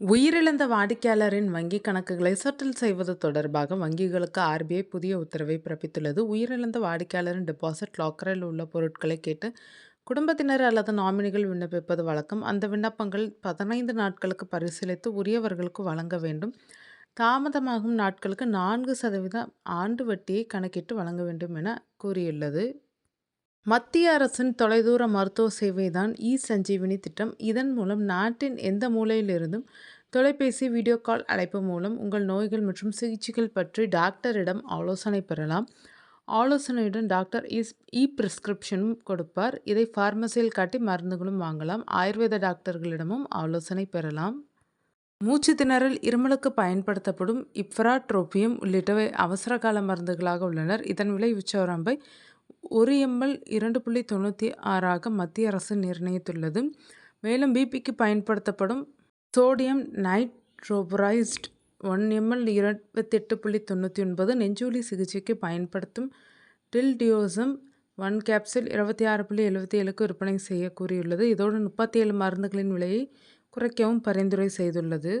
உயிரிழந்த வாடிக்கையாளரின் வங்கிக் கணக்குகளை செட்டில் செய்வது தொடர்பாக வங்கிகளுக்கு ஆர்பிஐ புதிய உத்தரவை பிறப்பித்துள்ளது. உயிரிழந்த வாடிக்கையாளரின் டெபாசிட் லாக்கரில் உள்ள பொருட்களை கேட்டு குடும்பத்தினர் அல்லது நாமினிகள் விண்ணப்பிப்பது வழக்கம். அந்த விண்ணப்பங்கள் 15 நாட்களுக்கு பரிசீலித்து உரியவர்களுக்கு வழங்க வேண்டும். தாமதமாகும் நாட்களுக்கு 4% ஆண்டு வட்டியை கணக்கிட்டு வழங்க வேண்டும் என கூறியுள்ளது. மத்திய அரசின் தொலைதூர மருத்துவ சேவைதான் இ-சஞ்சீவினி திட்டம். இதன் மூலம் நாட்டின் எந்த மூலையிலிருந்தும் தொலைபேசி, வீடியோ கால் அழைப்பு மூலம் உங்கள் நோய்கள் மற்றும் சிகிச்சைகள் பற்றி டாக்டரிடம் ஆலோசனை பெறலாம். ஆலோசனையுடன் டாக்டர் இ-பிரிஸ்கிரிப்ஷனும் கொடுப்பார். இதை பார்மசியில் காட்டி மருந்துகளும் வாங்கலாம். ஆயுர்வேத டாக்டர்களிடமும் ஆலோசனை பெறலாம். மூச்சு திணறல், இருமலுக்கு பயன்படுத்தப்படும் இப்ராட்ரோபியம் உள்ளிட்டவை அவசரகால மருந்துகளாக உள்ளனர். இதன் விலை உச்சவரம்பை 1 ml 2.96 மத்திய அரசு நிர்ணயித்துள்ளது. மேலும் பிபிக்கு பயன்படுத்தப்படும் சோடியம் நைட்ரோபரைஸ்ட் 1 ml 28.99, நெஞ்சுவலி சிகிச்சைக்கு பயன்படுத்தும் டில்டியோசம் 1 கேப்சூல் 26.77க்கு விற்பனை செய்ய கூறியுள்ளது. இதோடு 37 மருந்துகளின் விலையை குறைக்கவும் பரிந்துரை செய்துள்ளது.